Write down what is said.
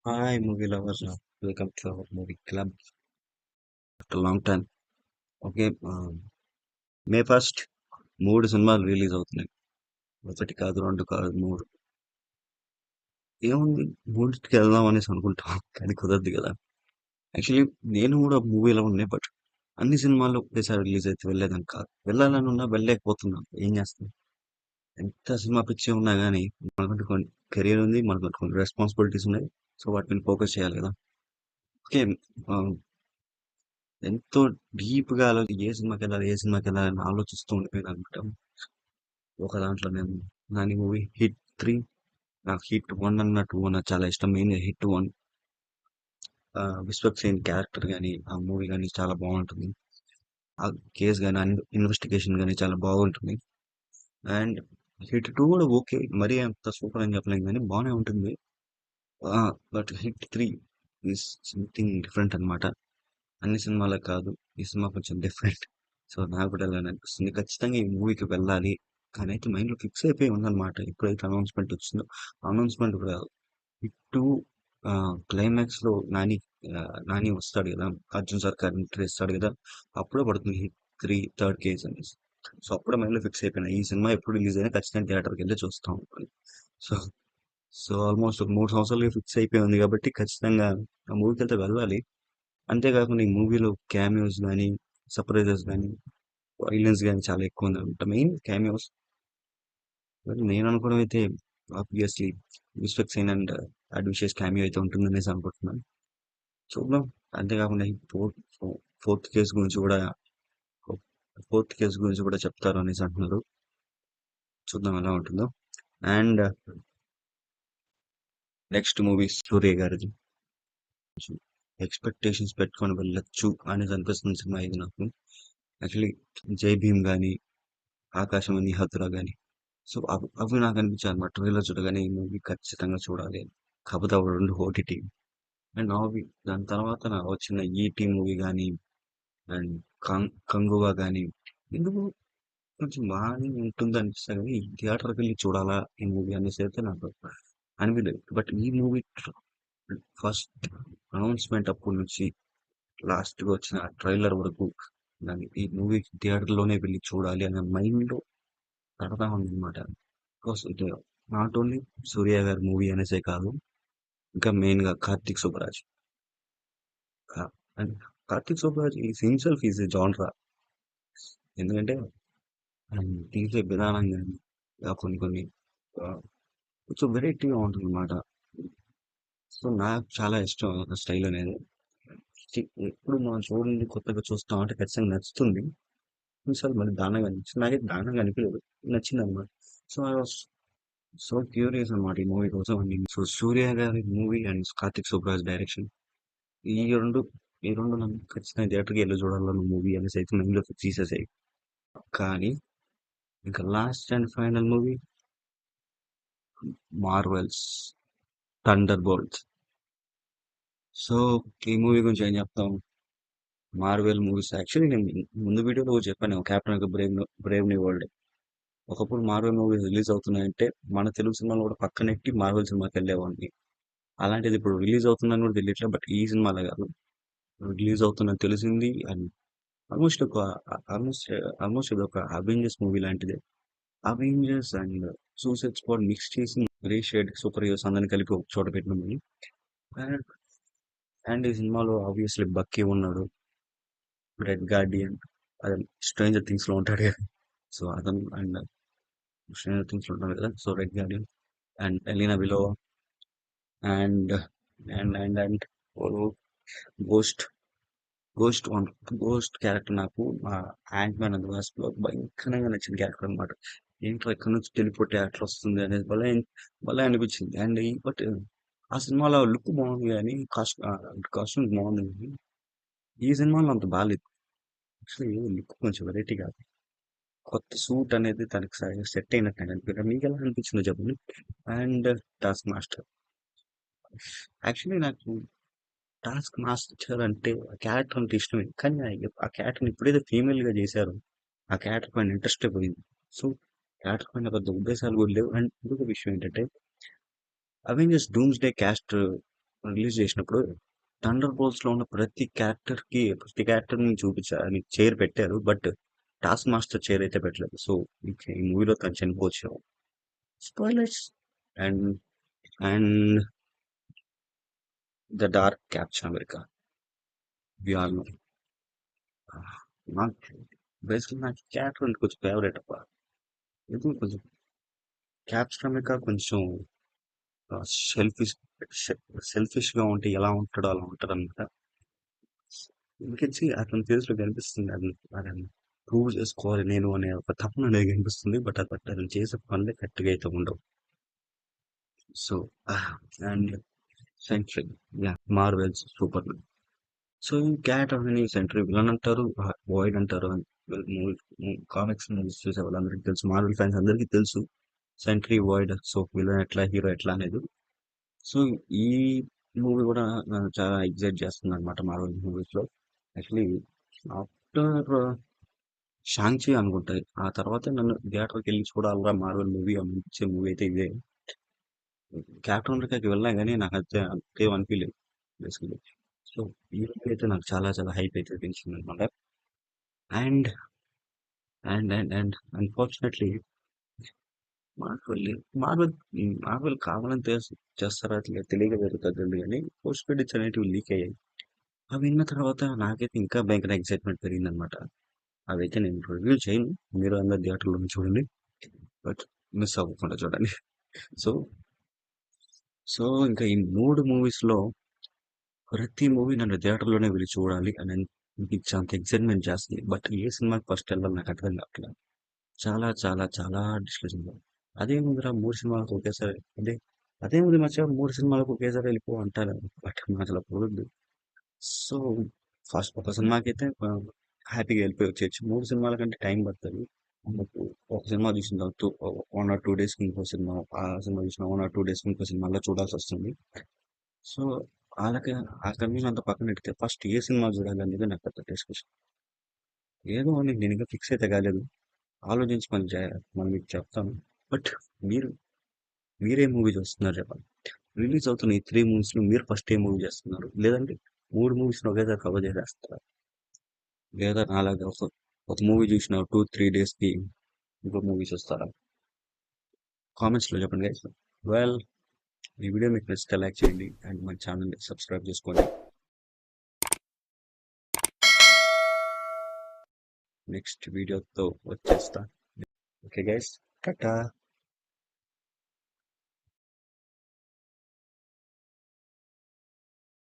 Hi, movie lovers. Welcome to our movie club after a long time. Okay May first మూడు సినిమాలు release అవుతున్నాయి. ఒకటి కాదు, రెండు కాదు, మూడు. ఏముంది, మూడింటికి వెళ్దాం అనేసి అనుకుంటాం కానీ కుదరదు కదా. యాక్చువల్లీ నేను కూడా మూవీలో ఉన్నాయి, బట్ అన్ని సినిమాలు ఒకేసారి రిలీజ్ అయితే వెళ్ళేదాన్ని కాదు. వెళ్ళాలని ఉన్నా వెళ్ళలేకపోతున్నాను. ఏం చేస్తాం? ఎంత సినిమా పిచ్చి ఉన్నా కానీ మనకంటూ కొన్ని కెరీర్ ఉంది, మనకంటూ కొన్ని రెస్పాన్సిబిలిటీస్ ఉన్నాయి. సో వాటి మీద ఫోకస్ చేయాలి కదా. ఓకే, ఎంతో డీప్ గా ఏ సినిమాకి వెళ్ళాలి, ఏ సినిమాకి వెళ్ళాలి అని ఆలోచిస్తూ ఉండిపోయింది అనమాట. ఒక దాంట్లో నేను నాని మూవీ హిట్ 3. నాకు హిట్ 1 అన్న 2 అన్న చాలా ఇష్టం. Main hit 1. Vishwak Sen character కానీ ఆ మూవీ కానీ చాలా బాగుంటుంది. ఆ కేసు కానీ ఇన్వెస్టిగేషన్ కానీ చాలా బాగుంటుంది. అండ్ హిట్ 2 కూడా ఓకే, మరీ అంత సూపర్ అని చెప్పలేం కానీ బాగానే ఉంటుంది. But hit 3 is something different అన్నమాట. అన్ని సినిమాలకు కాదు, ఈ సినిమా కొంచెం డిఫరెంట్. సో నాకు కూడా వెళ్ళాలని అనిపిస్తుంది. ఖచ్చితంగా ఈ మూవీకి వెళ్ళాలి కానీ అయితే మైండ్ లో ఫిక్స్ అయిపోయి ఉందన్నమాట. ఎప్పుడైతే అనౌన్స్మెంట్ వచ్చిందో, అనౌన్స్మెంట్ కూడా హిట్ క్లైమాక్స్ లో నాని వస్తాడు కదా, అర్జున్ సర్కార్ ఎంట్రీ ఇస్తాడు కదా, అప్పుడే పడుతుంది హిట్ 3 థర్డ్ కేస్ అనేసి. సో అప్పుడే మైండ్ లో ఫిక్స్ అయిపోయినా ఈ సినిమా ఎప్పుడు రిలీజ్ అయినా ఖచ్చితంగా థియేటర్కి వెళ్ళి చూస్తాం. సో సో ఆల్మోస్ట్ ఒక 3 సంవత్సరాలుగా ఫిక్స్ అయిపోయి ఉంది కాబట్టి ఖచ్చితంగా ఆ మూవీకి అయితే వెళ్ళాలి. అంతేకాకుండా ఈ మూవీలో క్యామియోస్ గానీ, సర్ప్రైజెస్ గానీ, వైలెన్స్ గానీ చాలా ఎక్కువ ఉందన్నమాట. Main cameos. నేను అనుకోవడం అయితే ఆబ్వియస్లీ విశ్వక్ సేన్ అండ్ అడ్విషియస్ క్యామియో అయితే ఉంటుందనేసి అనుకుంటున్నాను. చూద్దాం. అంతేకాకుండా ఈ ఫోర్త్ కేసు గురించి కూడా ఫోర్త్ కేసు గురించి కూడా చెప్తారు అనేసి అంటున్నారు. చూద్దాం ఎలా ఉంటుందో. అండ్ నెక్స్ట్ మూవీ సూర్య గారిది. ఎక్స్పెక్టేషన్స్ పెట్టుకొని వెళ్ళొచ్చు అనేసి అనిపిస్తుంది సినిమా ఇది నాకు. యాక్చువల్లీ జై భీమ్ గానీ, ఆకాశవాణి హతురా గానీ, సో అవి నాకు అనిపించాయి అనమాట. ట్రైలర్ చూడగానే ఈ మూవీ ఖచ్చితంగా చూడాలి అని. కాకపోతే అవి రెండు ఓటీటీ. అండ్ అవి దాని తర్వాత నాకు వచ్చిన ఈటీ మూవీ కానీ, అండ్ కంగువా కానీ, ఎందుకు కొంచెం బాగానే ఉంటుంది అనిపిస్తుంది కానీ థియేటర్కి వెళ్ళి చూడాలా ఈ మూవీ అనేసి అయితే నాకు అనిపించలేదు. బట్ ఈ మూవీ ఫస్ట్ అనౌన్స్మెంట్ అప్పటి నుంచి లాస్ట్ గా వచ్చిన ట్రైలర్ వరకు దాన్ని ఈ మూవీ థియేటర్ లోనే వెళ్ళి చూడాలి అనే మైండ్ లో కడతా ఉందన్నమాట. బికాస్ ఇట్ నాట్ ఓన్లీ సూర్య గారి మూవీ అనేసే కాదు, ఇంకా మెయిన్ గా కార్తిక్ సుబ్బరాజ్. అండ్ కార్తిక్ సుబ్బరాజ్ ఈ హిమ్సెల్ఫ్ ఈజ్ ఎ జాన్రా. ఎందుకంటే ఆయన తీసే విధానం కానీ కొన్ని కొన్ని ఆ, కొంచెం వెరైటీగా ఉంటుంది అనమాట. సో నాకు చాలా ఇష్టం ఆ స్టైల్ అనేది. ఎప్పుడు మనం చూడండి కొత్తగా చూస్తాం అంటే ఖచ్చితంగా నచ్చుతుంది. కొన్నిసార్లు మళ్ళీ దారుణంగా అనిపించింది. నాకైతే దారుణంగా అనిపించలేదు, నచ్చింది అనమాట. So I was so curious అనమాట ఈ మూవీ కోసం. సో సూర్య గారి movie and Karthik Subbaraj direction, ఈ రెండు ఈ రెండు నన్ను ఖచ్చితంగా థియేటర్కి వెళ్ళి చూడాలన్న మూవీ అనేసి అయితే మైండ్లో ఫిక్స్ చేసేసాయి. కానీ ఇంకా last and final movie Marvel's thunder bolts. So ఈ మూవీ గురించి ఏం చెప్తాం? మార్వెల్ మూవీస్ యాక్చువల్లీ నేను ముందు వీడియోలో కూడా చెప్పాను, కెప్టెన్ బ్రేవ్ న్యూ వరల్డ్. ఒకప్పుడు మార్వెల్ మూవీస్ రిలీజ్ అవుతున్నాయంటే మన తెలుగు సినిమాలు కూడా పక్కనెట్టి మార్వెల్ సినిమాకి వెళ్ళేవాడిని. అలాంటిది ఇప్పుడు రిలీజ్ అవుతుందని కూడా తెలియట్లేదు. బట్ ఈ సినిమాలో కాదు, రిలీజ్ అవుతుందని తెలిసింది. అండ్ ఆల్మోస్ట్ ఒక ఆల్మోస్ట్ ఆల్మోస్ట్ ఇది ఒక అవెంజర్స్ మూవీ లాంటిదే. Avengers and suicide squad mix చేసి రీషేడ్ సూపర్ హీరోస్ అందరిని కలిపి ఒక చోట పెట్టిన మూవీ. అండ్ అండ్ ఈ సినిమాలో ఆబ్వియస్లీ బక్కీ ఉన్నాడు, రెడ్ గార్డియన్, అదే స్ట్రేంజర్ థింగ్స్ లో ఉంటాడు కదా. సో అతను అండ్ స్ట్రేంజర్ థింగ్స్ లో ఉంటాడు కదా, so red guardian and Yelena Belova and and ghost ghost one ghost character నాకు యాంట్ మ్యాన్ అండ్ వాస్ప్ లో భయంకరంగా నచ్చిన క్యారెక్టర్ అనమాట. ఏంటో ఎక్కడి నుంచి తెలిపోతే అట్లా వస్తుంది అనేది భలే భలే అనిపించింది. అండ్ బట్ ఆ సినిమాలో లుక్ బాగుంది కానీ కాస్ట్యూమ్ బాగుంది కానీ ఈ సినిమాలో అంత బాగాలేదు. యాక్చువల్లీ లుక్ కొంచెం వెరైటీ కాదు, కొత్త సూట్ అనేది తనకి సెట్ అయినట్టు అనిపించింది. మీకు ఎలా అనిపించిందో చెప్పండి. అండ్ టాస్క్ మాస్టర్, యాక్చువల్లీ నాకు టాస్క్ మాస్టర్ అంటే ఆ క్యారెక్టర్ అంటే ఇష్టమే, కానీ ఆ క్యారెక్టర్ని ఎప్పుడైతే ఫీమేల్ గా చేశారో ఆ క్యారెక్టర్ పైన ఇంట్రెస్టే పోయింది. సో క్యారెక్టర్ పైన పెద్ద ఉద్దేశాలు కూడా లేవు. అండ్ ఇంకొక విషయం ఏంటంటే Avengers dooms day caste release చేసినప్పుడు థండర్ బోల్ట్స్ లో ఉన్న ప్రతి క్యారెక్టర్ ని చూపించారు, చైర్ పెట్టారు. బట్ టాస్క్ మాస్టర్ చైర్ అయితే పెట్టలేదు. సో ఈ మూవీలో తను చనిపోవచ్చు. Spoilers. And and the dark captain America, we all know. నాకు బేసిక్లీ నాకు క్యారెక్టర్ అంటే కొంచెం ఫేవరెట్ అబ్బా. ఎందుకు కొంచెం క్యాప్చర్ అమెరికా కొంచెం సెల్ఫిష్ సెల్ఫిష్ గా ఉంటే ఎలా ఉంటాడో అలా ఉంటాడు అనమాట. ఇంకొచ్చి అతని ఫేస్ లో కనిపిస్తుంది అది, అతను ప్రూవ్ చేసుకోవాలి నేను అనే ఒక తపన అనేది కనిపిస్తుంది. బట్ అతను చేసే పనులే కరెక్ట్గా అయితే ఉండవు. So and Sentry, yeah, Marvel's super. So ఈ క్యారెక్టర్ అని సెంట్రీ విలన్ అంటారు, వాయిడ్ అంటారు. కామిక్స్ మూవీస్ చూసే వాళ్ళందరికీ తెలుసు, మార్వెల్ ఫ్యాన్స్ అందరికీ తెలుసు సెంట్రీ, వాయిడ్. సో విలన్ ఎట్లా, హీరో ఎట్లా అనేది. సో ఈ మూవీ కూడా నన్ను చాలా ఎగ్జైట్ చేస్తుంది అనమాట మార్వెల్ మూవీస్ లో. యాక్చువల్లీ ఆఫ్టర్ షాంగ్‌చి అనుకుంటా. ఆ తర్వాత నన్ను థియేటర్‌కి వెళ్లి చూడాలిరా మార్వెల్ మూవీ అనిపించే మూవీ అయితే ఇదే. కెప్టెన్ అమెరికాకి వెళ్ళినా గానీ నాకైతే అంతేం అనిపియలేదు బేసికల్లీ. సో ఈ మూవీ అయితే నాకు చాలా చాలా హైప్ అయితే పెంచిందనమాట. And and unfortunately Marvel Marvel Marvel కావాలని చేస్తారా తెలియక జరుగుతది గానీ పోస్ట్ క్రెడిట్స్ అనేటివి లీక్ అయ్యాయి. అవి విన్న తర్వాత నాకైతే ఇంకా భయంకర ఎక్సైట్‌మెంట్ పెరిగిందనమాట. అవైతే నేను రివ్యూ చేయను. మీరు అందరు థియేటర్‌లోనే చూడండి. బట్ మిస్ అవ్వకుండా చూడండి. సో సో ఇంకా ఈ 3 మూవీస్‌లో ప్రతి మూవీ నన్ను థియేటర్‌లోనే వెళ్లి చూడాలి అని అనిపించేంత ఎక్సైట్‌మెంట్ చేస్తుంది. బట్ ఏ సినిమాకి ఫస్ట్ వెళ్ళాలి నాకు అర్థం కావట్లేదు. చాలా చాలా చాలా డిస్కషన్‌లో అదేముందిరా 3 సినిమాలకు ఒకేసారి అదేముంది మచ్చా 3 సినిమాలకు ఒకేసారి వెళ్ళిపో అంటారు. బట్ అసలు కుదరదు. సో ఫస్ట్ ఒక సినిమాకైతే హ్యాపీగా వెళ్ళిపోయి వచ్చేయచ్చు. 3 సినిమాల కంటే టైం పడతది. మనకు ఒక సినిమా చూసిన తర్వాత 1 ఆర్ 2 డేస్‌కి ఇంకో సినిమా, ఆ సినిమా చూసిన 1 ఆర్ 2 డేస్‌కి ఇంకో సినిమా అలా చూడాల్సొస్తుంది. సో ఆళ్ళకి ఆ కన్వీనియన్స్ అంతా పక్కన పెడితే ఫస్ట్ ఏ సినిమా చూడాలనేది నాకు పెద్ద డిస్కషన్. ఏదో అని నేను ఇంకా ఫిక్స్ అయితే కాలేదు. ఆలోచించి మళ్ళీ మీకు చెప్తాను. బట్ మీరు మీరే మూవీ చూస్తున్నారు చెప్పండి. రిలీజ్ అవుతున్న ఈ 3 మూవీస్‌లో మీరు ఫస్ట్ ఏ మూవీ చేస్తున్నారు? లేదంటే 3 మూవీస్‌ని ఒకేసారి కవర్ చేసేస్తారా? లేదా నాలాగా ఒక మూవీ చూసిన 2, 3 డేస్‌కి ఇంకో మూవీ చూస్తారా? కామెంట్స్‌లో చెప్పండి గైస్. వెల్, ఈ వీడియో మీకు నచ్చితే లైక్ చేయండి అండ్ మన ఛానల్‌ని సబ్స్క్రైబ్ చేసుకోండి. నెక్స్ట్ వీడియోతో వచ్చేస్తా. Okay guys, Tata.